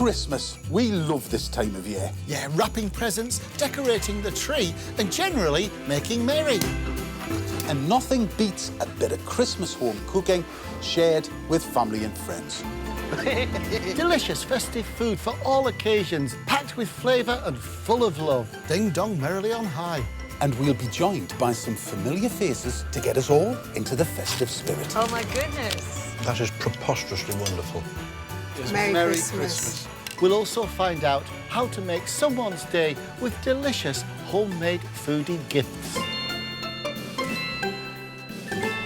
Christmas. We love this time of year. Yeah, wrapping presents, decorating the tree, and generally making merry. And nothing beats a bit of Christmas home cooking shared with family and friends. Delicious festive food for all occasions, packed with flavour and full of love. Ding dong merrily on high. And we'll be joined by some familiar faces to get us all into the festive spirit. Oh, my goodness. That is preposterously wonderful. Merry Christmas. We'll also find out how to make someone's day with delicious homemade foodie gifts.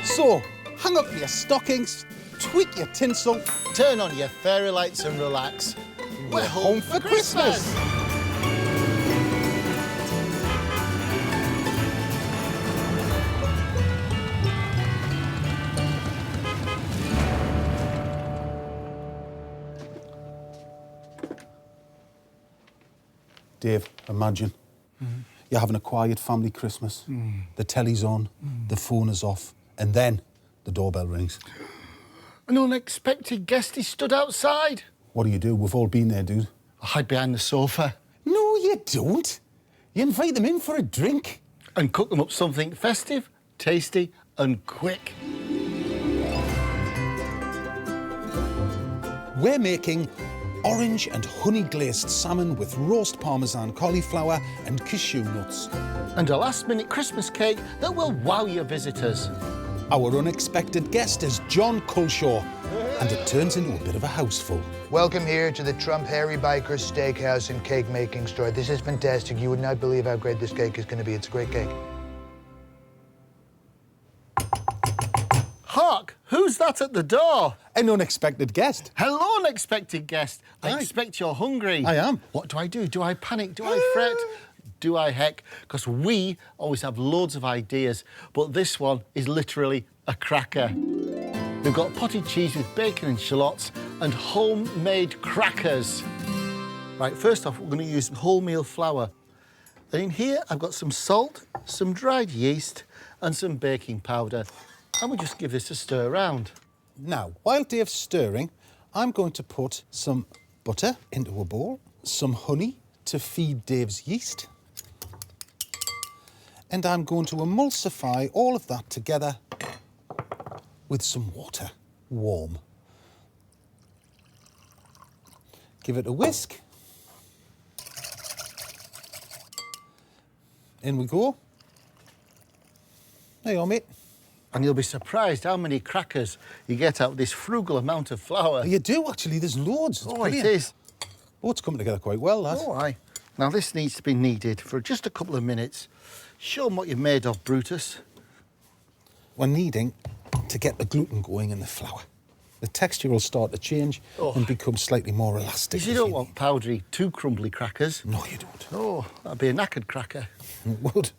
So, hang up your stockings, tweak your tinsel. Turn on your fairy lights and relax. We're home for Christmas. Dave, imagine you're having a quiet family Christmas. The telly's on, the phone is off, and then the doorbell rings. An unexpected guest is stood outside. What do? We've all been there, dude. I hide behind the sofa No, you don't. You invite them in for a drink. and cook them up something festive, tasty and quick. We're making orange and honey glazed salmon with roast parmesan cauliflower and cashew nuts. And a last-minute Christmas cake that will wow your visitors. Our unexpected guest is Jon Culshaw, and it turns into a bit of a houseful. Welcome here to the Trump Harry Biker's Steakhouse and Cake Making Store. This is fantastic. You would not believe how great this cake is going to be. It's a great cake. Hark! Who's that at the door? An unexpected guest. Hello, unexpected guest. I Hi. expect you're hungry. I am. What do I do? Do I panic? Do I fret? Do I heck? Because we always have loads of ideas, but this one is literally a cracker. We've got potted cheese with bacon and shallots and homemade crackers. Right, first off, we're going to use wholemeal flour. And in here, I've got some salt, some dried yeast and some baking powder. And we'll just give this a stir around. Now, while Dave's stirring, I'm going to put some butter into a bowl, some honey to feed Dave's yeast, and I'm going to emulsify all of that together with some water, warm. Give it a whisk. In we go. There you are, mate. And you'll be surprised how many crackers you get out of this frugal amount of flour. You do, actually. There's loads. It's Oh, brilliant. it is. Oh, it's coming together quite well, that. Oh, aye. Now, this needs to be kneaded for just a couple of minutes. Show them what you're made of, Brutus. We're kneading to get the gluten going in the flour. The texture will start to change and become slightly more elastic. Because you don't want powdery, too crumbly crackers. No, you don't. Oh, that'd be a knackered cracker. It would.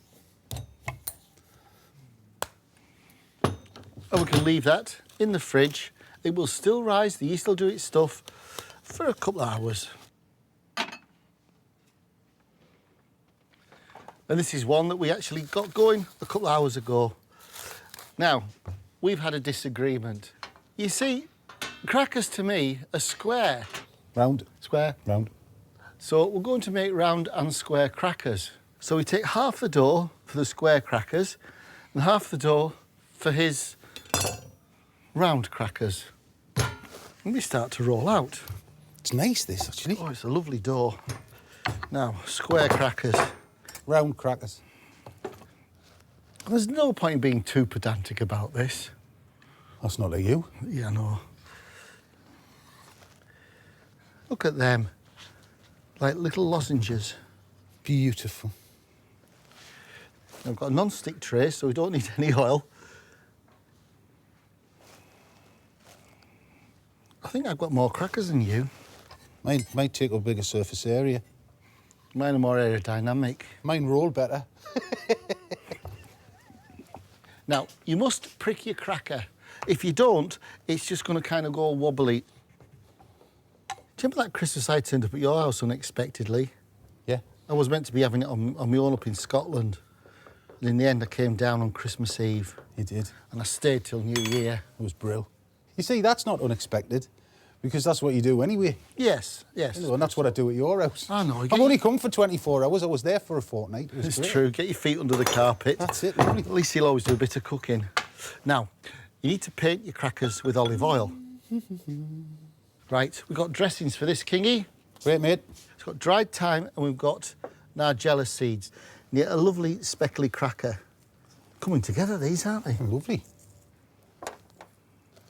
And we can leave that in the fridge. It will still rise, the yeast will do its stuff for a couple of hours. And this is one that we actually got going a couple of hours ago. Now, we've had a disagreement. You see, crackers to me are square. Round. Square. Round. So we're going to make round and square crackers. So we take half the dough for the square crackers and half the dough for his round crackers. And we start to roll out. It's nice, this, actually. Oh, it's a lovely dough. Now, square crackers. Round crackers. There's no point in being too pedantic about this. That's not like you. Yeah, I know. Look at them. Like little lozenges. Beautiful. I've got a non-stick tray, so we don't need any oil. I think I've got more crackers than you. Mine might take up a bigger surface area. Mine are more aerodynamic. Mine roll better. Now, you must prick your cracker. If you don't, it's just going to kind of go wobbly. Do you remember that Christmas I turned up at your house unexpectedly? Yeah. I was meant to be having it on my own up in Scotland. And in the end, I came down on Christmas Eve. You did. And I stayed till New Year. It was brill. You see, that's not unexpected, Because that's what you do anyway. Yes, yes. And that's what I do at your house. I know. I've only come for 24 hours. I was there for a fortnight. It was It's great. true. Get your feet under the carpet. That's it, lovely. At least you'll always do a bit of cooking. Now, you need to paint your crackers with olive oil. Right, we've got dressings for this, Kingy. Great, mate. It's got dried thyme and we've got Nigella seeds. And yet a lovely speckly cracker. Coming together, these, aren't they? Lovely.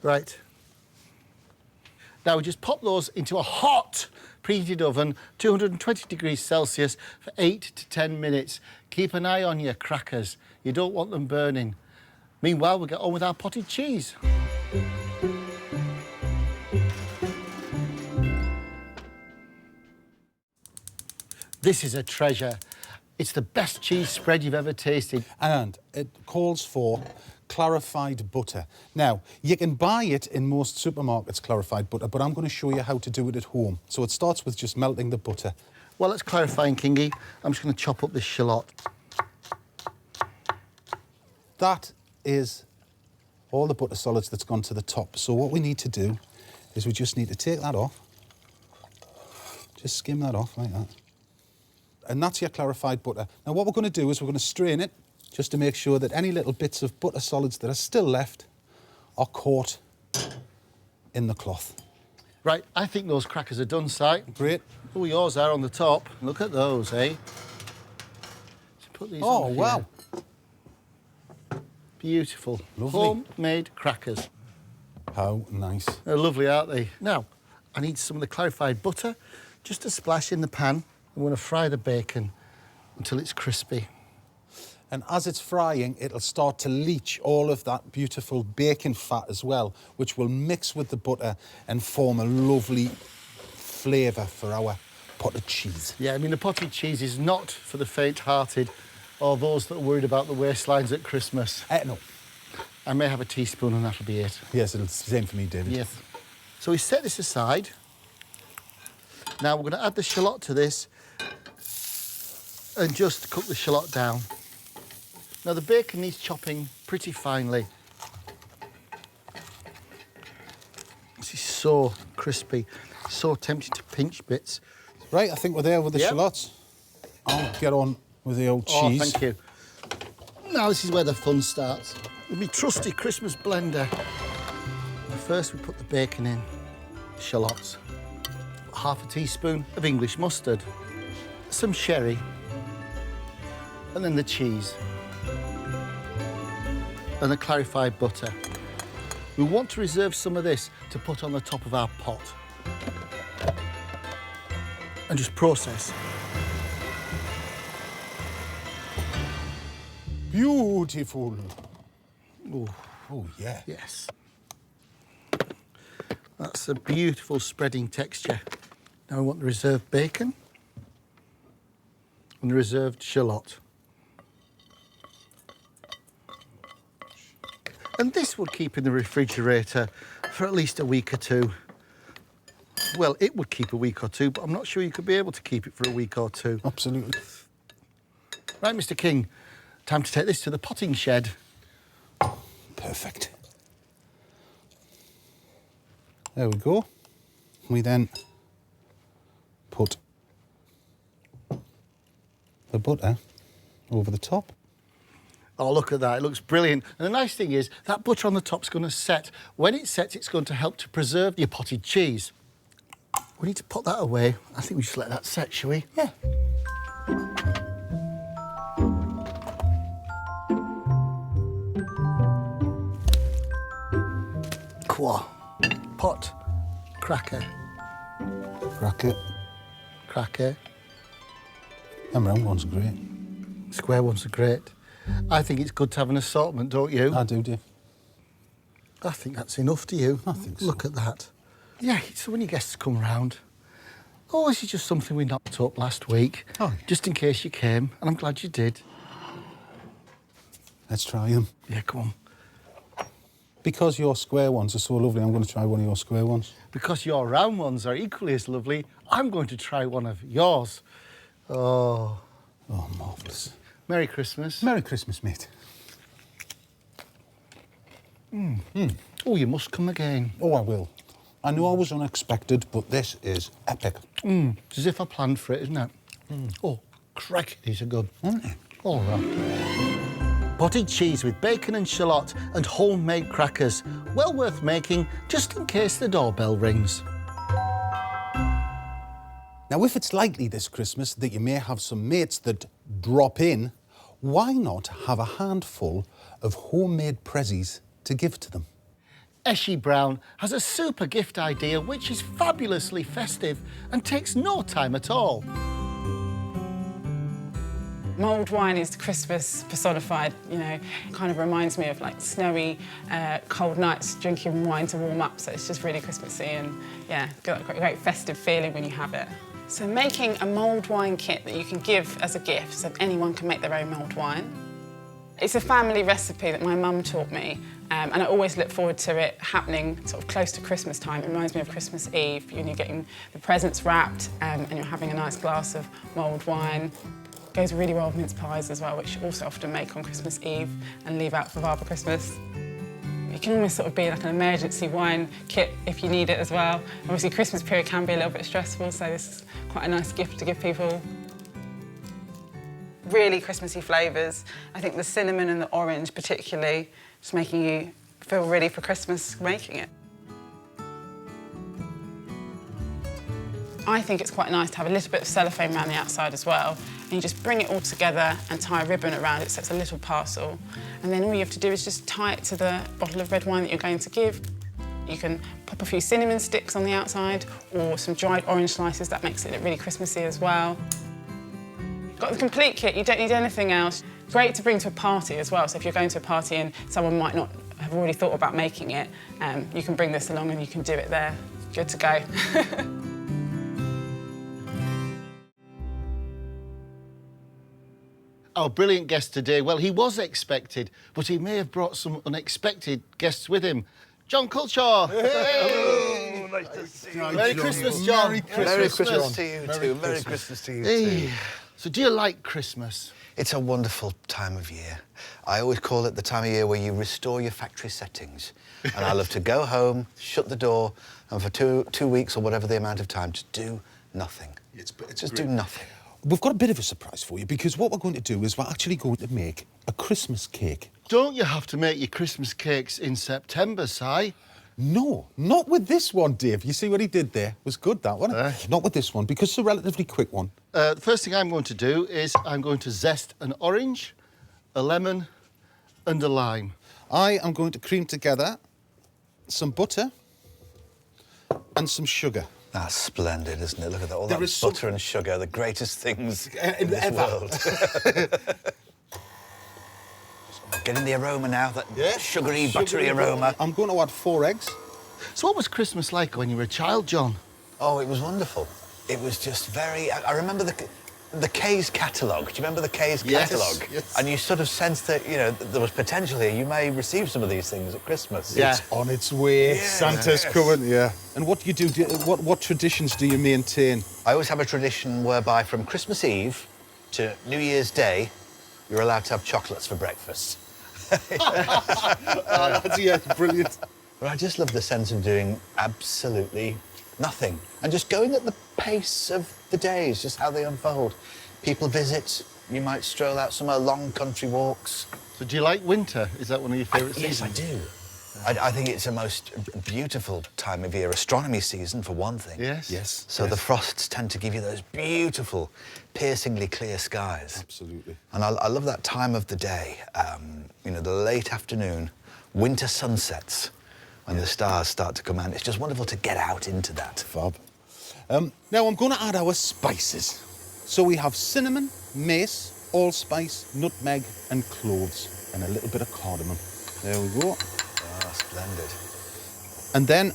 Right. Now we just pop those into a hot preheated oven, 220 degrees Celsius for 8 to 10 minutes. Keep an eye on your crackers. You don't want them burning. Meanwhile, we'll get on with our potted cheese. This is a treasure. It's the best cheese spread you've ever tasted. And it calls for clarified butter. Now, you can buy it in most supermarkets, clarified butter, but I'm going to show you how to do it at home. So it starts with just melting the butter. Well, let's clarify, Kingy. I'm just going to chop up this shallot. That is all the butter solids that's gone to the top. So what we need to do is we just need to take that off. Just skim that off like that. And that's your clarified butter. Now what we're going to do is we're going to strain it just to make sure that any little bits of butter solids that are still left are caught in the cloth. Right, I think those crackers are done, Si. Great. Oh, yours are on the top. Look at those, eh? So put these Oh, on here. wow. Beautiful. Lovely. Homemade crackers. How nice. They're lovely, aren't they? Now, I need some of the clarified butter, just a splash in the pan. I'm going to fry the bacon until it's crispy. And as it's frying, it'll start to leach all of that beautiful bacon fat as well, which will mix with the butter and form a lovely flavour for our potted cheese. Yeah, I mean, the potted cheese is not for the faint-hearted or those that are worried about the waistlines at Christmas. No. I may have a teaspoon and that'll be it. Yes, it's the same for me, David. Yes. So we set this aside. Now we're going to add the shallot to this and just cook the shallot down. Now the bacon needs chopping pretty finely. This is so crispy, so tempting to pinch bits. Right, I think we're there with the Yep. shallots. I'll get on with the old Oh, cheese. thank you. Now this is where the fun starts. With my trusty Christmas blender. First we put the bacon in, shallots, half a teaspoon of English mustard, some sherry, and then the cheese, and the clarified butter. We want to reserve some of this to put on the top of our pot and just process. Beautiful. Ooh, Oh, yeah. yes. That's a beautiful spreading texture. Now we want the reserved bacon and the reserved shallot. And this would keep in the refrigerator for at least a week or two. Well, it would keep a week or two, but I'm not sure you could be able to keep it for a week or two. Absolutely. Right, Mr. King, time to take this to the potting shed. Perfect. There we go. We then put the butter over the top. Oh, look at that. It looks brilliant. And the nice thing is that butter on the top's going to set. When it sets, it's going to help to preserve your potted cheese. We need to put that away. I think we should let that set, shall we? Yeah. Qua. Pot. Cracker. Crack it. Cracker. Them round ones are great. Square ones are great. I think it's good to have an assortment, don't you? I do, Dave. I think that's enough, do you? I think so. Look at that. Yeah, so when your guests come round, oh, this is just something we knocked up last week, Oh. just in case you came, and I'm glad you did. Let's try them. Yeah, come on. Because your square ones are so lovely, I'm going to try one of your square ones. Because your round ones are equally as lovely, I'm going to try one of yours. Oh, Oh, marvellous. Merry Christmas. Merry Christmas, mate. Oh, you must come again. Oh, I will. I know I was unexpected, but this is epic. It's as if I planned for it, isn't it? Oh, crack, these are good. All right. Potted cheese with bacon and shallot and homemade crackers. Well worth making, just in case the doorbell rings. Now, if it's likely this Christmas that you may have some mates that drop in, why not have a handful of homemade prezzies to give to them? Eshy Brown has a super gift idea which is fabulously festive and takes no time at all. Mulled wine is Christmas personified, you know, kind of reminds me of like snowy, cold nights drinking wine to warm up, so it's just really Christmassy and, yeah, got a great festive feeling when you have it. So making a mulled wine kit that you can give as a gift, so anyone can make their own mulled wine. It's a family recipe that my mum taught me, and I always look forward to it happening sort of close to Christmas time. It reminds me of Christmas Eve, when you're getting the presents wrapped and you're having a nice glass of mulled wine. Goes really well with mince pies as well, which you also often make on Christmas Eve and leave out for Father Christmas. It can almost sort of be like an emergency wine kit if you need it as well. Obviously, Christmas period can be a little bit stressful, so this is quite a nice gift to give people. Really Christmassy flavours. I think the cinnamon and the orange particularly, just making you feel ready for Christmas making it. I think it's quite nice to have a little bit of cellophane around the outside as well, and you just bring it all together and tie a ribbon around it so it's a little parcel. And then all you have to do is just tie it to the bottle of red wine that you're going to give. You can pop a few cinnamon sticks on the outside or some dried orange slices. That makes it look really Christmassy as well. Got the complete kit, you don't need anything else. Great to bring to a party as well, so if you're going to a party and someone might not have already thought about making it, you can bring this along and you can do it there. Good to go. Our brilliant guest today, well, he was expected, but he may have brought some unexpected guests with him. Jon Culshaw! Hello, nice to see you. Merry Christmas, John. Merry Christmas to you too. Merry Christmas to you too. So do you like Christmas? It's a wonderful time of year. I always call it the time of year where you restore your factory settings. And I love to go home, shut the door, and for two weeks or whatever the amount of time, just do nothing. Just do nothing. We've got a bit of a surprise for you, because what we're going to do is we're actually going to make a Christmas cake. Don't you have to make your Christmas cakes in September, Si? No, not with this one, Dave. You see what he did there? It was good, that, wasn't it? Not with this one, because it's a relatively quick one. The first thing I'm going to do is I'm going to zest an orange, a lemon and a lime. I am going to cream together some butter and some sugar. That's splendid, isn't it? Look at that, all There that is some- butter and sugar, the greatest things in this ever. world. Getting the aroma now, that sugary, buttery aroma. I'm going to add 4 eggs. So what was Christmas like when you were a child, John? Oh, it was wonderful. It was just very... I remember the K's catalogue. Do you remember the K's catalogue? Yes. And you sort of sensed that, you know, there was potential here. You may receive some of these things at Christmas. Yeah. It's on its way. Yeah. Santa's coming, yeah. And what do you do? What traditions do you maintain? I always have a tradition whereby from Christmas Eve to New Year's Day, you're allowed to have chocolates for breakfast. Yeah, brilliant. But I just love the sense of doing absolutely nothing and just going at the pace of the days, just how they unfold. People visit, you might stroll out somewhere, long country walks. So do you like winter? Is that one of your favourite Yes, seasons? I do. I think it's the most beautiful time of year. Astronomy season, for one thing. Yes. Yes. So the frosts tend to give you those beautiful, piercingly clear skies. Absolutely. And I love that time of the day, you know, the late afternoon, winter sunsets, when the stars start to come out. It's just wonderful to get out into that. Fab. Now I'm going to add our spices. So we have cinnamon, mace, allspice, nutmeg and cloves, and a little bit of cardamom. There we go. Ah, splendid. And then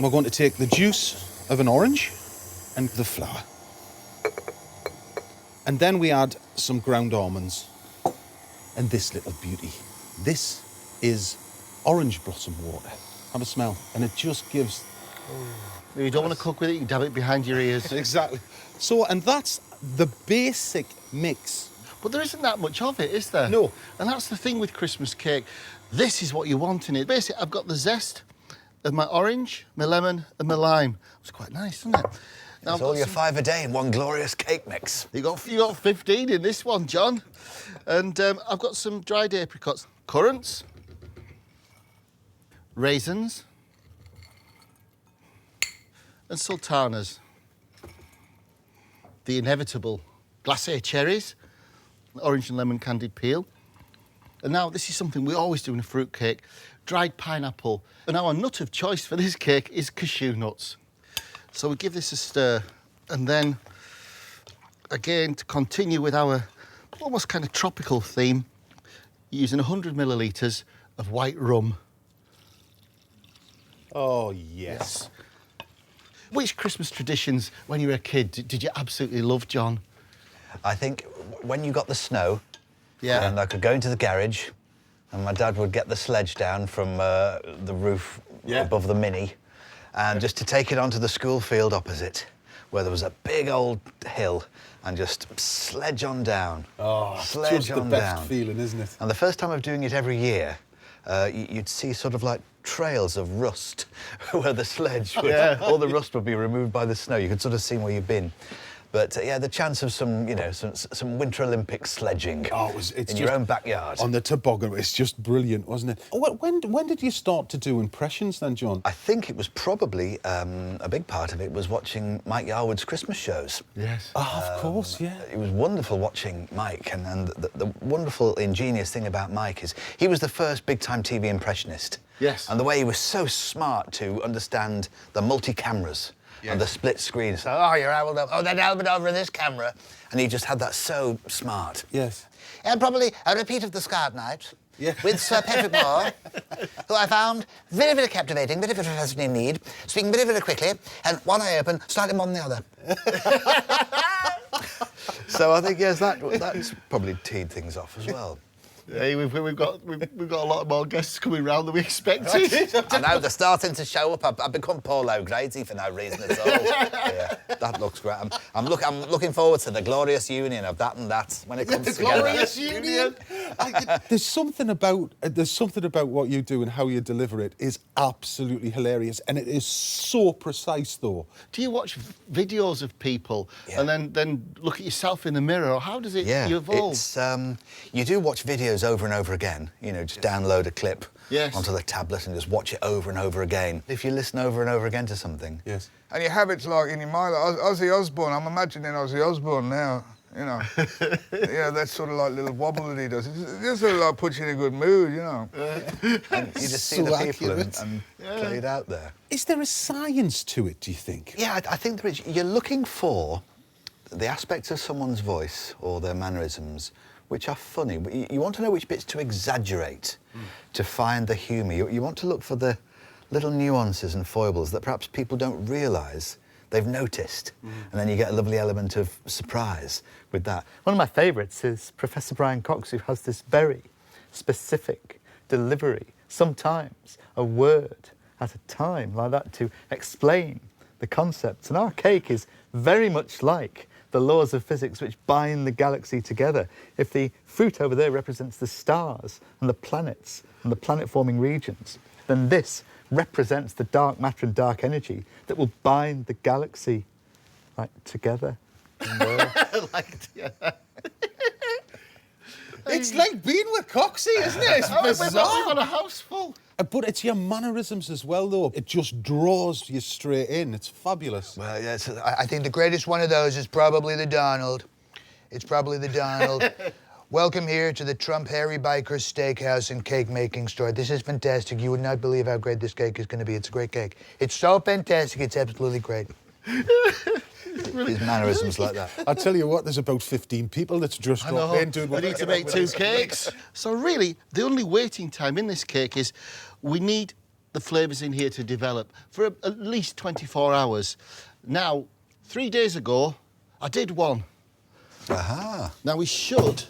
we're going to take the juice of an orange and the flour. And then we add some ground almonds and this little beauty. This is orange blossom water. Have a smell. And it just gives... If you don't want to cook with it, you dab it behind your ears. Exactly. So, and that's the basic mix. But there isn't that much of it, is there? No. And that's the thing with Christmas cake. This is what you want in it. Basically, I've got the zest, of my orange, my lemon and my lime. It's quite nice, isn't it? Now It's all your 5 a day in one glorious cake mix. You got 15 in this one, John. And I've got some dried apricots, currants, raisins and sultanas. The inevitable glacé cherries, orange and lemon candied peel. And now this is something we always do in a fruit cake, dried pineapple. And our nut of choice for this cake is cashew nuts. So we give this a stir, and then, again, to continue with our almost kind of tropical theme, using 100 millilitres of white rum. Oh, yes. Which Christmas traditions, when you were a kid, did you absolutely love, John? I think when you got the snow, Yeah. and I could go into the garage, and my dad would get the sledge down from the roof above the Mini, and just to take it onto the school field opposite, where there was a big old hill, and just sledge on down. Oh, sledge just the on best down. feeling, isn't it? And the first time of doing it every year, you'd see sort of like trails of rust where the sledge, all the rust would be removed by the snow. You could sort of see where you've been. But yeah, the chance of some, you know, some Winter Olympic sledging in your own backyard. On the toboggan, it's just brilliant, wasn't it? When did you start to do impressions then, John? I think it was probably, a big part of it was watching Mike Yarwood's Christmas shows. Yes. Oh, of course, yeah. It was wonderful watching Mike, and the wonderful, ingenious thing about Mike is he was the first big-time TV impressionist. Yes. And the way he was so smart to understand the multi-cameras. Yes. And the split screen. So, oh, you're able to, oh, they're elbowed over in this camera. And he just had that so smart. Yes. And probably a repeat of the Scarlet Night Yeah. with Sir Patrick Moore, who I found very, very captivating, very, very interested in need, speaking very, very quickly, and one eye open, slightly more than the other. So I think, yes, that's probably teed things off as well. Hey, we've got a lot more guests coming round than we expected. I know, they're starting to show up. I've become Paul O'Grady for no reason at all. Yeah, that looks great. I'm looking forward to the glorious union of that and that when it comes together. Glorious union. There's something about what you do and how you deliver it is absolutely hilarious, and it is so precise, though. Do you watch videos of people and then look at yourself in the mirror, or how does it evolve? It's you do watch videos over and over again. You know, just download a clip onto the tablet and just watch it over and over again. If you listen over and over again to something, And your habits like in your mind, like Ozzy Osbourne, I'm imagining Ozzy Osbourne now, you know. Yeah, that sort of like little wobble that he does. It just sort of like puts you in a good mood, you know. and you just see So the people accurate. and play it out there. Is there a science to it, do you think? Yeah, I think there is. You're looking for the aspects of someone's voice or their mannerisms which are funny. You want to know which bits to exaggerate to find the humour. You want to look for the little nuances and foibles that perhaps people don't realise they've noticed. And then you get a lovely element of surprise with that. One of my favourites is Professor Brian Cox, who has this very specific delivery, sometimes a word at a time like that, to explain the concepts. And our cake is very much like the laws of physics which bind the galaxy together. If the fruit over there represents the stars and the planets and the planet-forming regions, then this represents the dark matter and dark energy that will bind the galaxy together. It's like being with Coxie, isn't it? It's bizarre. We've got a house full. But it's your mannerisms as well, though. It just draws you straight in. It's fabulous. Well, yeah, I think the greatest one of those is probably the Donald. It's probably the Donald. Welcome here to the Trump Harry Biker's Steakhouse and Cake Making Store. This is fantastic. You would not believe how great this cake is going to be. It's a great cake. It's so fantastic, it's absolutely great. his mannerisms like that. I tell you what, there's about 15 people that's just got in doing what we need to make 2 cakes. So really, the only waiting time in this cake is we need the flavours in here to develop for at least 24 hours. Now, 3 days ago, I did one. Aha. Now we should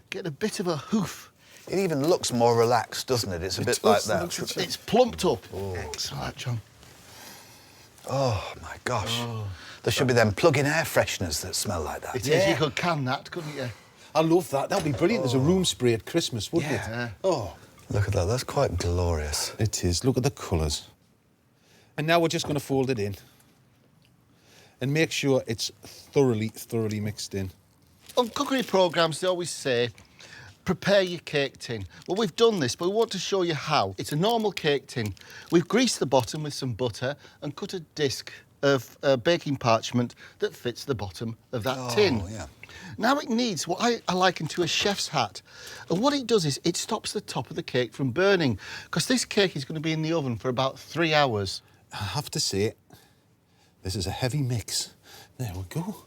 get a bit of a hoof. It even looks more relaxed, doesn't it? It's a bit like that. It's plumped up. Oh. Excellent, John. Oh, my gosh. Oh. There should be them plug-in air fresheners that smell like that. It is. You could can that, couldn't you? I love that. That'd be brilliant. There's a room spray at Christmas, wouldn't it? Yeah. Oh. Look at that, that's quite glorious. It is. Look at the colours. And now we're just going to fold it in. And make sure it's thoroughly mixed in. On cookery programmes, they always say, prepare your cake tin. Well, we've done this, but we want to show you how. It's a normal cake tin. We've greased the bottom with some butter and cut a disc of baking parchment that fits the bottom of that tin. Yeah. Now it needs what I liken to a chef's hat. And what it does is it stops the top of the cake from burning, because this cake is going to be in the oven for about 3 hours. I have to say, this is a heavy mix. There we go.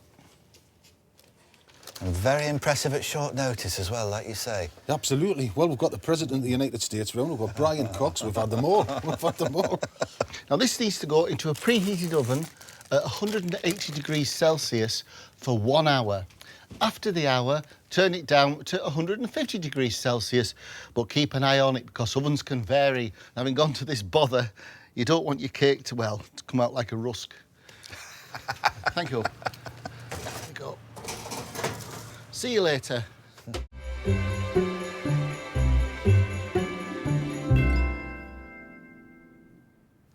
And very impressive at short notice as well, like you say. Absolutely. Well, we've got the President of the United States round. We've got Brian Cox. We've had them all. We've had them all. Now this needs to go into a preheated oven at 180 degrees Celsius for 1 hour. After the hour, turn it down to 150 degrees Celsius, but keep an eye on it because ovens can vary. Having gone to this bother, you don't want your cake to, well, to come out like a rusk. Thank you. Thank you. See you later.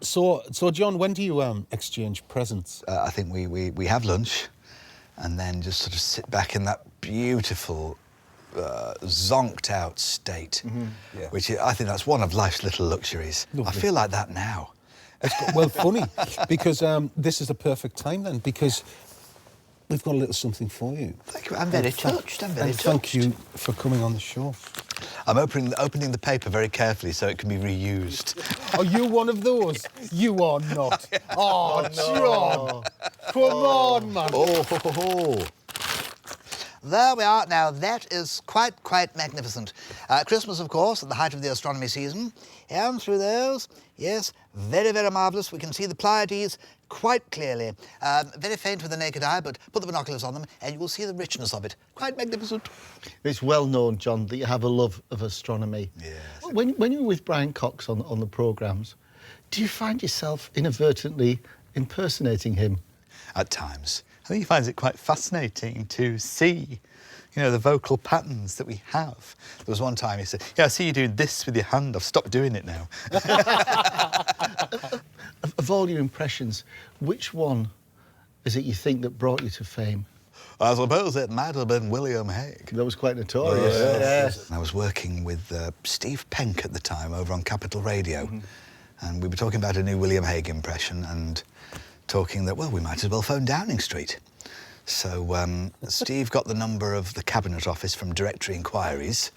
So, John, when do you exchange presents? I think we have lunch and then just sort of sit back in that beautiful, zonked out state, Yeah. which I think that's one of life's little luxuries. Lovely. I feel like that now. Well, funny, because this is the perfect time then, because we've got a little something for you. Thank you. I'm very touched. I'm very And touched. thank you for coming on the show. I'm opening the paper very carefully so it can be reused. Are you one of those? You are not. Oh, John! Come on, man. Oh, ho, ho, ho. There we are. Now, that is quite magnificent. Christmas, of course, at the height of the astronomy season. And through those, yes, very marvellous. We can see the Pleiades quite clearly. Very faint with the naked eye, but put the binoculars on them and you will see the richness of it. Quite magnificent. It's well known, John, that you have a love of astronomy. Yes. When you're with Brian Cox on the programmes, do you find yourself inadvertently impersonating him? At times. I think he finds it quite fascinating to see, you know, the vocal patterns that we have. There was one time he said, Yeah, I see you doing this with your hand. I've stopped doing it now. Of all your impressions, which one is it you think that brought you to fame? I suppose it might have been William Hague. That was quite notorious. Yes. I was working with Steve Penk at the time over on Capital Radio, and we were talking about a new William Hague impression and talking that, well, we might as well phone Downing Street. So Steve got the number of the Cabinet Office from Directory Inquiries,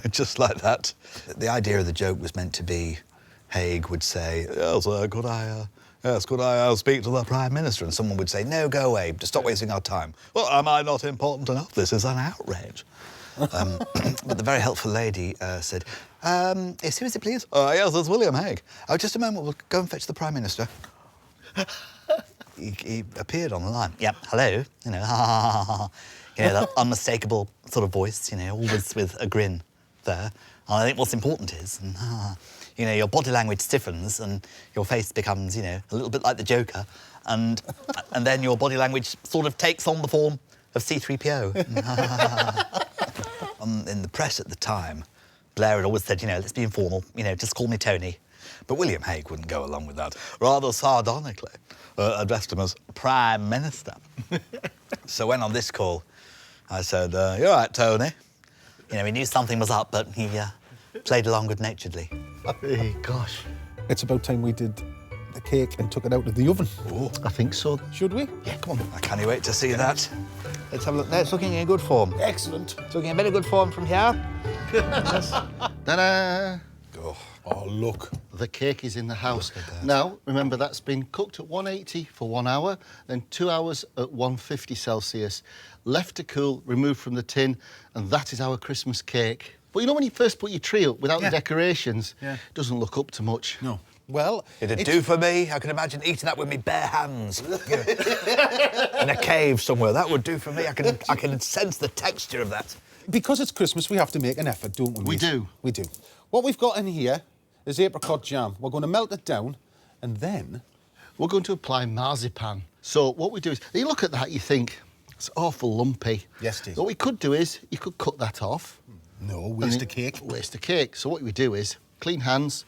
just like that. The idea of the joke was meant to be Hague would say, yes, could I speak to the Prime Minister? And someone would say, no, go away, just stop wasting our time. Well, am I not important enough? This is an outrage. But the very helpful lady said, yes, who is it, please? Yes, it's William Hague. Oh, just a moment, we'll go and fetch the Prime Minister. He appeared on the line. Yep, hello, you know, you know, that unmistakable sort of voice, you know, always with a grin there. And I think what's important is, you know, your body language stiffens and your face becomes, you know, a little bit like the Joker, and then your body language sort of takes on the form of C-3PO. In the press at the time, Blair had always said, you know, let's be informal, you know, just call me Tony. But William Hague wouldn't go along with that. Rather sardonically, addressed him as Prime Minister. So when on this call, I said, you're right, Tony. You know, he knew something was up, but he played along good-naturedly. Hey, gosh. It's about time we did the cake and took it out of the oven. Oh, I think so. Should we? Yeah, come on. I can't wait to see that. Let's have a look. No, it's looking in good form. Excellent. It's looking in very good form from here. Ta-da! Oh, look. The cake is in the house. Now, remember, that's been cooked at 180 for 1 hour, then 2 hours at 150 Celsius, left to cool, removed from the tin, and that is our Christmas cake. But you know when you first put your tree up without the decorations, it doesn't look up to much. No. Well, It'd do for me. I can imagine eating that with my bare hands. In a cave somewhere. That would do for me. I can sense the texture of that. because it's Christmas, we have to make an effort, don't we? We do. We do. What we've got in here is apricot jam. We're going to melt it down, and then we're going to apply marzipan. So what we do is, you look at that, you think, it's awful lumpy. Yes, it is. What we could do is, you could cut that off, No, waste of cake. Waste of cake. So what we do is clean hands,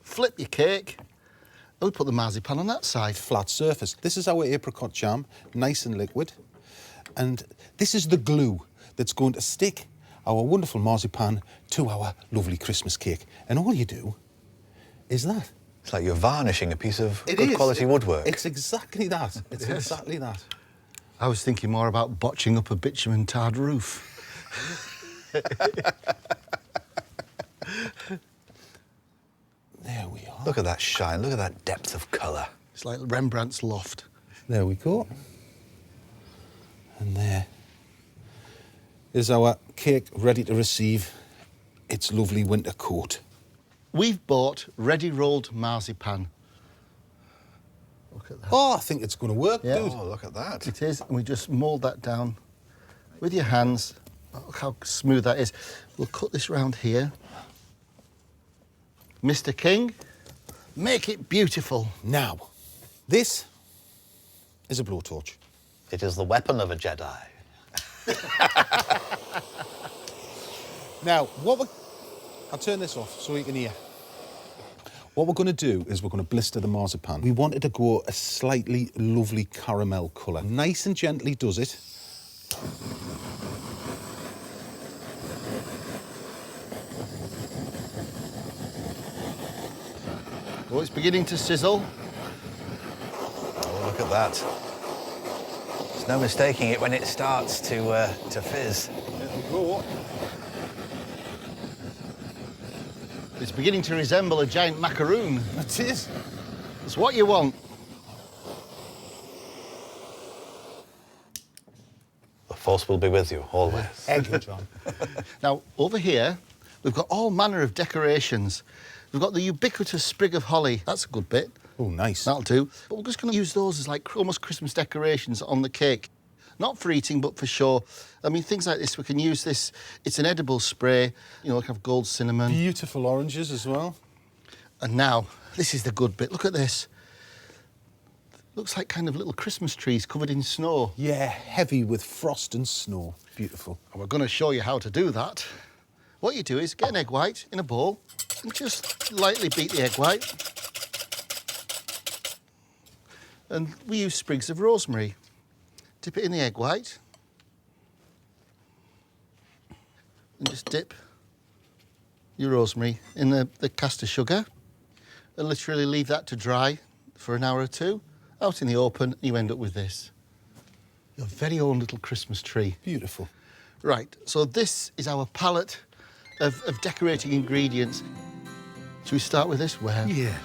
flip your cake, and we put the marzipan on that side. Flat surface. This is our apricot jam, nice and liquid. And this is the glue that's going to stick our wonderful marzipan to our lovely Christmas cake. And all you do is that. It's like you're varnishing a piece of It good is. quality woodwork. It's exactly that. It's exactly that. I was thinking more about botching up a bitumen tarred roof. There we are. Look at that shine, look at that depth of colour. It's like Rembrandt's loft. There we go. And there is our cake ready to receive its lovely winter coat. We've bought ready rolled marzipan. Look at that. Oh, I think it's going to work, Yeah. dude. Oh, look at that. It is, and we just mould that down with your hands. Look how smooth that is. We'll cut this round here. Mr. King, make it beautiful. Now, this is a blowtorch. It is the weapon of a Jedi. Now, I'll turn this off so you can hear. What we're going to do is we're going to blister the marzipan. We want it to go a slightly lovely caramel colour. Nice and gently does it. Oh, it's beginning to sizzle. Oh, look at that. There's no mistaking it when it starts to fizz. There we go. It's beginning to resemble a giant macaroon. It is. It's what you want. The force will be with you, always. Thank you, John. Now, over here, we've got all manner of decorations. We've got the ubiquitous sprig of holly. That's a good bit. Oh, nice. That'll do. But we're just going to use those as like almost Christmas decorations on the cake. Not for eating, but for show. I mean, things like this, we can use this. It's an edible spray. You know, like have gold cinnamon. Beautiful oranges as well. And now, this is the good bit. Look at this. Looks like kind of little Christmas trees covered in snow. Yeah, heavy with frost and snow. Beautiful. And we're going to show you how to do that. What you do is get an egg white in a bowl and just lightly beat the egg white. And we use sprigs of rosemary. Dip it in the egg white. And just dip your rosemary in the caster sugar and literally leave that to dry for an hour or two. Out in the open, you end up with this. Your very own little Christmas tree. Beautiful. Right, so this is our palette of decorating ingredients. Should we start with this? Where? Yeah.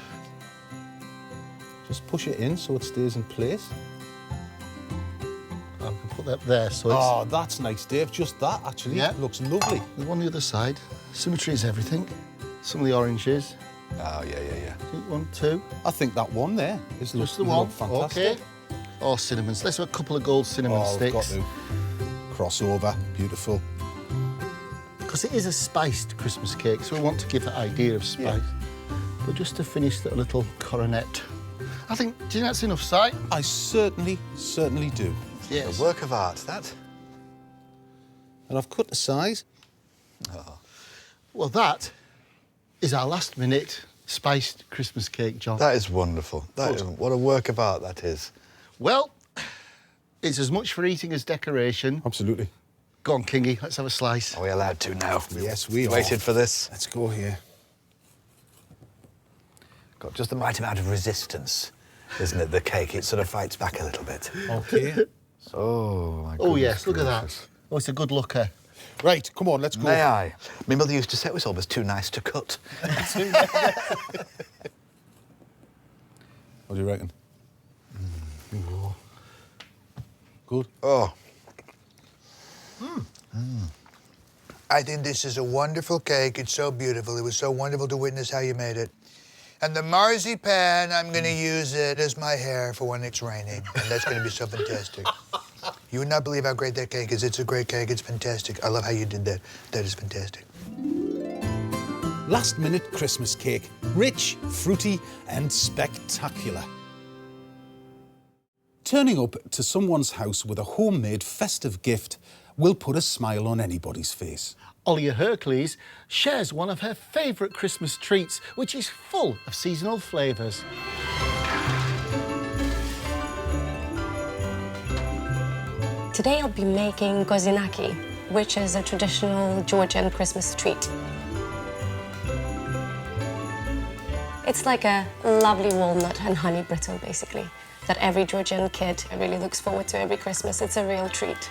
Just push it in so it stays in place. I can put that there, so it's... Oh, that's nice, Dave. Just that, actually. Yeah. Looks lovely. The one on the other side. Symmetry is everything. Some of the oranges. Oh, yeah. 1, 2. I think that one there is Just the look one. fantastic. Okay. Oh, cinnamons. Let's have a couple of gold cinnamon Oh, we've got sticks. to. Crossover. Beautiful. Because it is a spiced Christmas cake, so we want to give that idea of spice. Yeah. But just to finish that little coronet. I think, do you think that's enough sight? I certainly do. Yes. A work of art, that. And I've cut the size. Well, that is our last-minute spiced Christmas cake, John. That is wonderful. What a work of art that is. Well, it's as much for eating as decoration. Absolutely. Go on, Kingy, let's have a slice. Are we allowed to now? Yes, we are. Waited for this. Let's go here. Got just the right amount of resistance, isn't it, the cake? It sort of fights back a little bit. Okay. Oh, my Oh, goodness yes, look at gracious. that. Oh, it's a good looker. Right, come on, let's go. May I? My mother used to say it was almost too nice to cut. What do you reckon? Good? Oh, I think this is a wonderful cake. It's so beautiful. It was so wonderful to witness how you made it. And the marzipan, I'm going to use it as my hair for when it's raining. And that's going to be so fantastic. You would not believe how great that cake is. It's a great cake. It's fantastic. I love how you did that. That is fantastic. Last minute Christmas cake. Rich, fruity, and spectacular. Turning up to someone's house with a homemade festive gift will put a smile on anybody's face. Olia Hercules shares one of her favourite Christmas treats, which is full of seasonal flavours. Today I'll be making Gozinaki, which is a traditional Georgian Christmas treat. It's like a lovely walnut and honey brittle, basically, that every Georgian kid really looks forward to every Christmas. It's a real treat.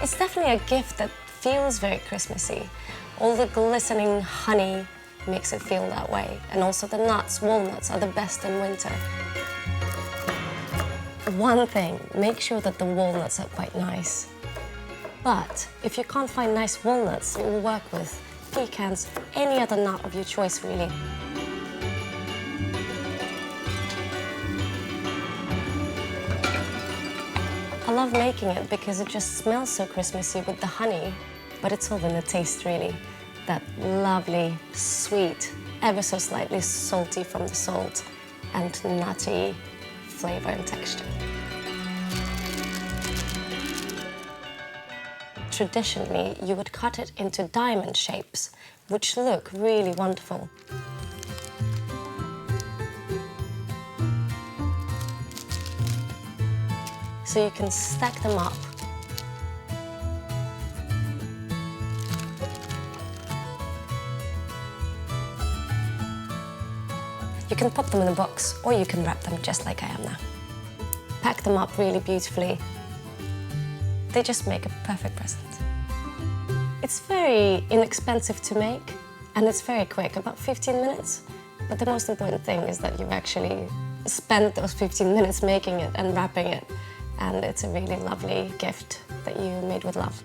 It's definitely a gift that feels very Christmassy. All the glistening honey makes it feel that way. And also the nuts, walnuts, are the best in winter. One thing, make sure that the walnuts are quite nice. But if you can't find nice walnuts, it will work with pecans, any other nut of your choice, really. I love making it because it just smells so Christmassy with the honey, but it's all in the taste, really. That lovely, sweet, ever so slightly salty from the salt, and nutty flavour and texture. Traditionally, you would cut it into diamond shapes, which look really wonderful. So you can stack them up. You can pop them in a box, or you can wrap them just like I am now. Pack them up really beautifully. They just make a perfect present. It's very inexpensive to make, and it's very quick, about 15 minutes. But the most important thing is that you actually spent those 15 minutes making it and wrapping it, and it's a really lovely gift that you made with love.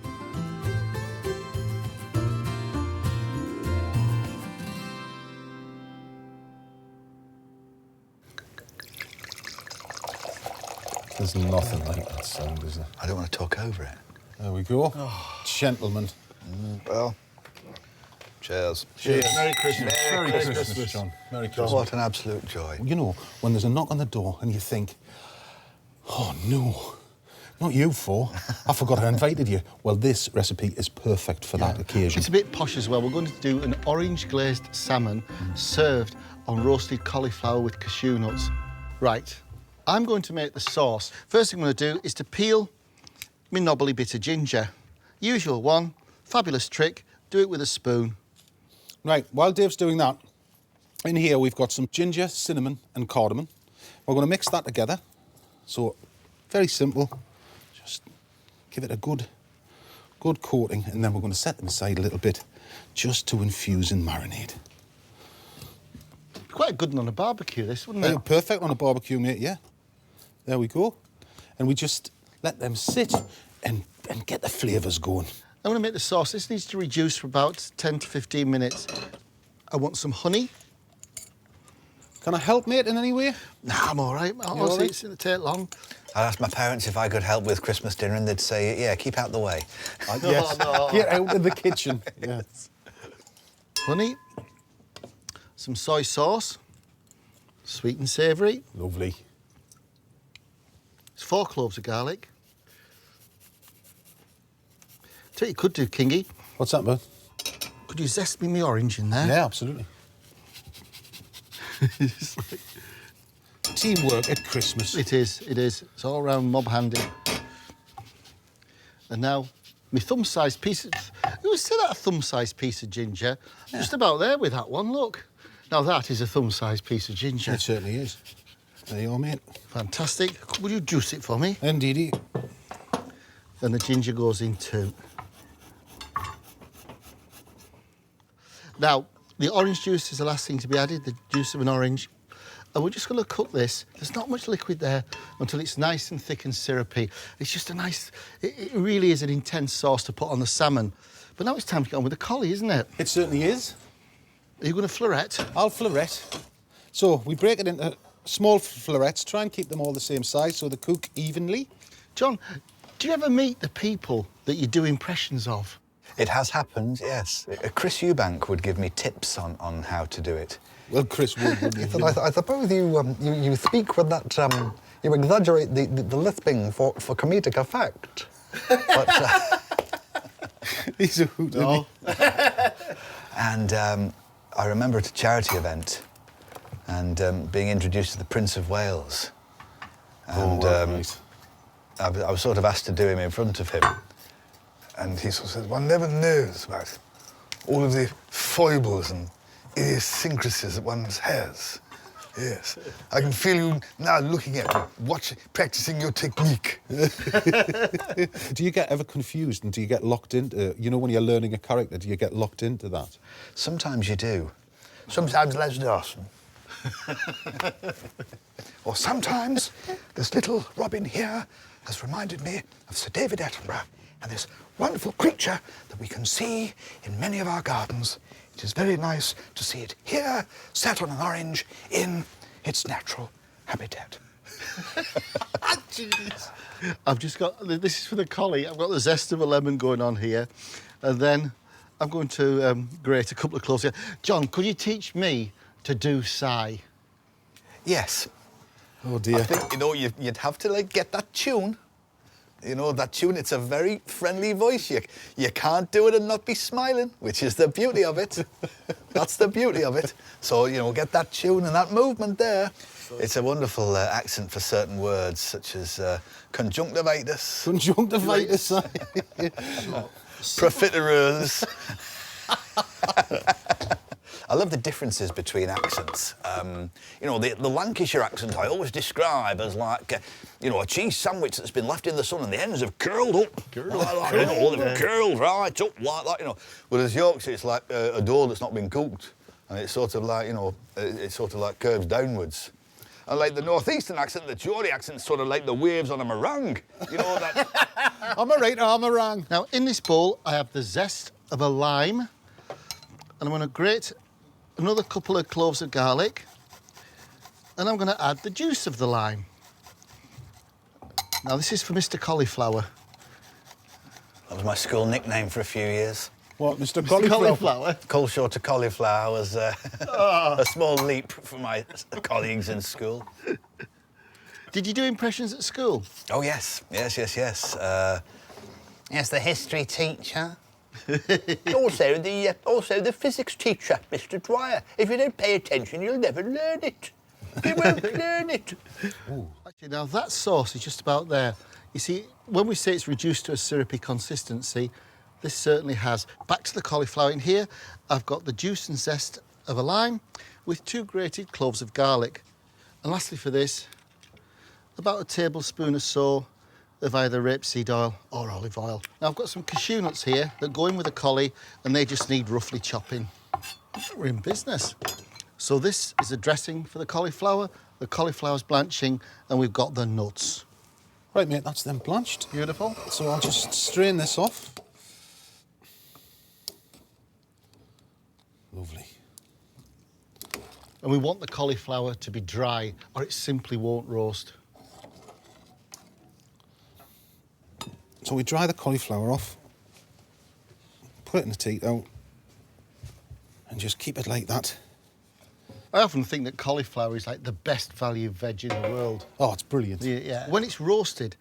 There's nothing like that sound, is there? I don't want to talk over it. There we go. Gentlemen. Well, cheers. Cheers. Merry Christmas. Merry Christmas, John. Merry Christmas. What an absolute joy. You know, when there's a knock on the door and you think, oh no, not you four. I forgot I invited you. Well, this recipe is perfect for that occasion. It's a bit posh as well. We're going to do an orange glazed salmon served on roasted cauliflower with cashew nuts. Right, I'm going to make the sauce. First thing I'm going to do is to peel my knobbly bit of ginger. Usual one, fabulous trick, do it with a spoon. Right, while Dave's doing that, in here we've got some ginger, cinnamon and cardamom. We're going to mix that together. So, very simple. Just give it a good coating, and then we're going to set them aside a little bit just to infuse and marinate. Quite good on a barbecue, this, wouldn't it? Perfect on a barbecue, mate, yeah. There we go. And we just let them sit and get the flavours going. I'm going to make the sauce. This needs to reduce for about 10 to 15 minutes. I want some honey. Can I help, mate, in any way? Nah, I'm all right. Honestly, it's going to take long. I asked my parents if I could help with Christmas dinner, and they'd say, yeah, keep out the way. Yes. No. Get out of the kitchen. Yes. Honey, some soy sauce, sweet and savoury. Lovely. It's 4 cloves of garlic. Tell you what you could do, Kingy. What's that, bud? Could you zest me my orange in there? Yeah, absolutely. It's like... Teamwork at Christmas. It is. It's all round mob handy. And now, my thumb-sized piece of... You would say that a thumb-sized piece of ginger. Yeah. Just about there with that one, look. Now that is a thumb-sized piece of ginger. It certainly is. There you are, mate. Fantastic. Would you juice it for me? Indeedy. And the ginger goes in too. Now, the orange juice is the last thing to be added, the juice of an orange. And we're just going to cook this. There's not much liquid there until it's nice and thick and syrupy. It's just a nice... It really is an intense sauce to put on the salmon. But now it's time to get on with the collie, isn't it? It certainly is. Are you going to floret? I'll floret. So we break it into small florets, try and keep them all the same size so they cook evenly. John, do you ever meet the people that you do impressions of? It has happened, yes. Chris Eubank would give me tips on how to do it. Well, Chris would, wouldn't he? I suppose you speak with that You exaggerate the lisping for comedic effect. But, He's a hoot, No. and I remember at a charity event and being introduced to the Prince of Wales. And right. I was sort of asked to do him in front of him. And he sort of said, one never knows about all of the foibles and idiosyncrasies that one has. Yes. I can feel you now looking at me, practicing your technique. Do you get ever confused and do you get locked into, you know, when you're learning a character, do you get locked into that? Sometimes you do. Sometimes Les Dawson. Or sometimes this little robin here has reminded me of Sir David Attenborough and this wonderful creature that we can see in many of our gardens. It is very nice to see it here, sat on an orange, in its natural habitat. I've just got, this is for the collie, I've got the zest of a lemon going on here, and then I'm going to grate a couple of cloves here. John, could you teach me to do sigh? Yes. Oh dear. I think, you know, you'd have to, like, get that tune. You know, that tune, it's a very friendly voice. You can't do it and not be smiling, which is the beauty of it. That's the beauty of it. So, you know, get that tune and that movement there. It's a wonderful accent for certain words, such as conjunctivitis. Conjunctivitis. Profiteroles. I love the differences between accents. You know, the Lancashire accent I always describe as like, you know, a cheese sandwich that's been left in the sun and the ends have curled up. Curled, like that, you know, they've curled right up like that, you know. Whereas Yorkshire, it's like a dough that's not been cooked. And it's sort of like, you know, it sort of like curves downwards. And like the northeastern accent, the Geordie accent, sort of like the waves on a meringue. You know that. I'm a right arm around. Now, in this bowl, I have the zest of a lime, and I'm going to grate another couple of cloves of garlic, and I'm going to add the juice of the lime. Now, this is for Mr. Cauliflower. That was my school nickname for a few years. What, Mr. Mr. Cauliflower? Cauliflower? Culshaw to cauliflower was a small leap for my colleagues in school. Did you do impressions at school? Oh, yes. Yes. Yes, the history teacher. also the physics teacher, Mr. Dwyer. If you don't pay attention, you'll never learn it. You won't learn it. Ooh. Actually, now that sauce is just about there. You see, when we say it's reduced to a syrupy consistency, this certainly has. Back to the cauliflower. In here, I've got the juice and zest of a lime with 2 grated cloves of garlic. And lastly for this, about a tablespoon or so of either rapeseed oil or olive oil. Now, I've got some cashew nuts here that go in with the collie, and they just need roughly chopping. We're in business. So this is a dressing for the cauliflower's blanching, and we've got the nuts. Right, mate, that's them blanched. Beautiful. So I'll just strain this off. Lovely. And we want the cauliflower to be dry, or it simply won't roast. So we dry the cauliflower off, put it in the teat out, and just keep it like that. I often think that cauliflower is like the best value veg in the world. Oh, it's brilliant. Yeah. When it's roasted,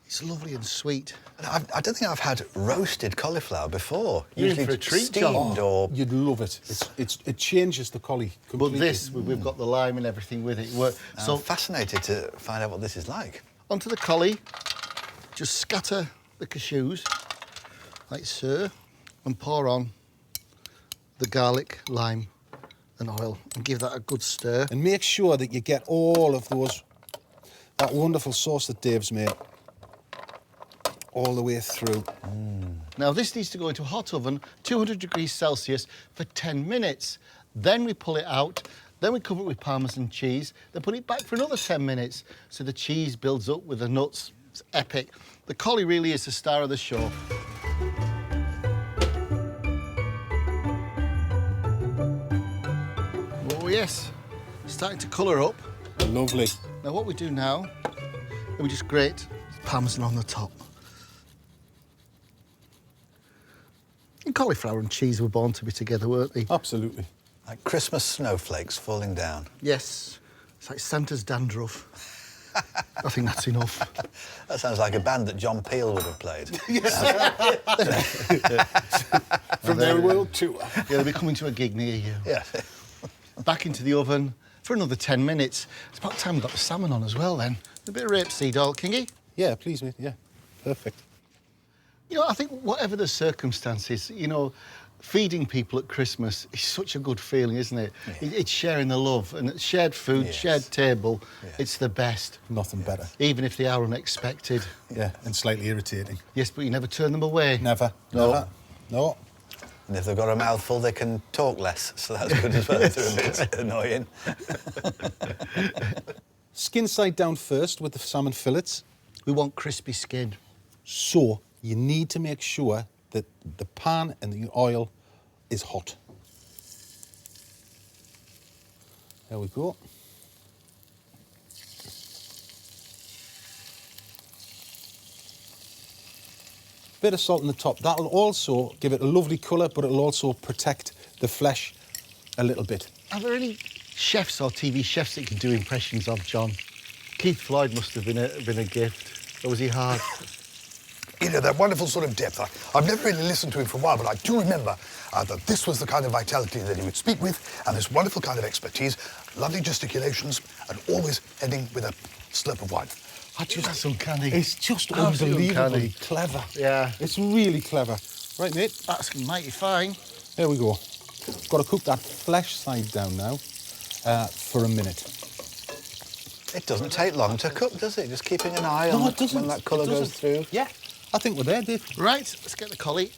it's lovely and sweet. I don't think I've had roasted cauliflower before. You're in Usually for a treat, steamed John. or... You'd love it. It changes the collie completely. But this, we've got the lime and everything with it. So I'm fascinated to find out what this is like. Onto the collie, just scatter the cashews, like so, and pour on the garlic, lime and oil, and give that a good stir. And make sure that you get all of that wonderful sauce that Dave's made all the way through. Now, this needs to go into a hot oven, 200 degrees Celsius, for 10 minutes. Then we pull it out, then we cover it with Parmesan cheese, then put it back for another 10 minutes, so the cheese builds up with the nuts. It's epic. The collie really is the star of the show. Oh, yes. Starting to colour up. Lovely. Now, what we do now, we just grate Parmesan on the top. And cauliflower and cheese were born to be together, weren't they? Absolutely. Like Christmas snowflakes falling down. Yes. It's like Santa's dandruff. I think that's enough. That sounds like a band that John Peel would have played. From their world tour. Yeah, they'll be coming to a gig near you. Yeah. Back into the oven for another 10 minutes. It's about time we got the salmon on as well, then. A bit of rapeseed oil, Kingy. Yeah, please, mate. Yeah, perfect. You know, I think whatever the circumstances, you know, feeding people at Christmas is such a good feeling, isn't it? Yeah. It's sharing the love and it's shared food, Yes. shared table. Yeah. It's the best, Nothing better. even if they are unexpected. Yeah, and slightly irritating. Yes, but you never turn them away. Never. No. Never. No. And if they've got a mouthful, they can talk less, so that's good as well if they're a bit annoying. Skin side down first with the salmon fillets. We want crispy skin. So you need to make sure that the pan and the oil is hot. There we go. Bit of salt on the top. That'll also give it a lovely colour, but it'll also protect the flesh a little bit. Are there any chefs or TV chefs that you can do impressions of, John? Keith Floyd must have been a gift. Or was he hard? You know, that wonderful sort of depth. I've never really listened to him for a while, but I do remember that this was the kind of vitality that he would speak with, and this wonderful kind of expertise, lovely gesticulations, and always ending with a slurp of wine. That's uncanny. It's just Absolutely unbelievably uncanny. clever. Yeah. It's really clever. Right, mate? That's mighty fine. There we go. Got to cook that flesh side down now for a minute. It doesn't take long to cook, does it? Just keeping an eye on it doesn't. when that colour It goes doesn't. through. Yeah, I think we're there, Dave. Right, let's get the collie.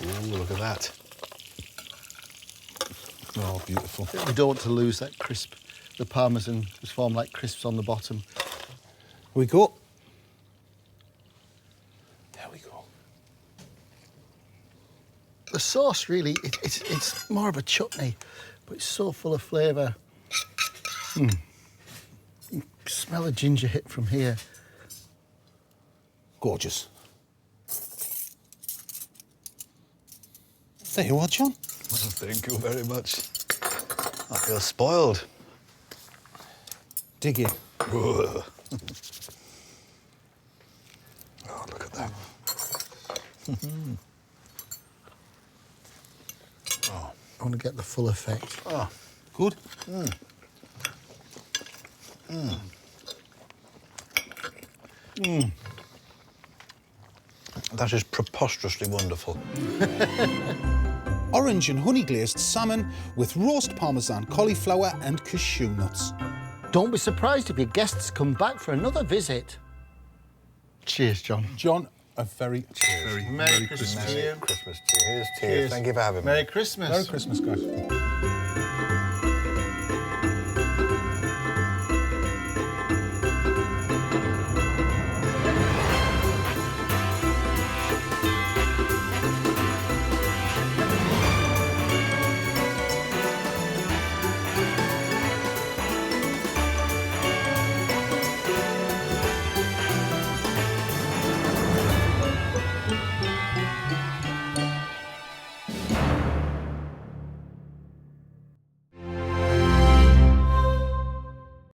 Ooh, look at that. Oh, beautiful. We don't want to lose that crisp. The parmesan has formed like crisps on the bottom. Here we go. There we go. The sauce really, it's more of a chutney, but it's so full of flavour. You smell a ginger hit from here. Gorgeous. There you are, John. Thank you very much. I feel spoiled. Dig in. Oh, look at that. I want to get the full effect. Oh, Good. that is preposterously wonderful. Orange and honey glazed salmon with roast parmesan, cauliflower and cashew nuts. Don't be surprised if your guests come back for another visit. Cheers, John. John, a very, Merry Christmas to you. Christmas. Cheers. Cheers. Thank you for having me. Merry Christmas. Merry Christmas, guys.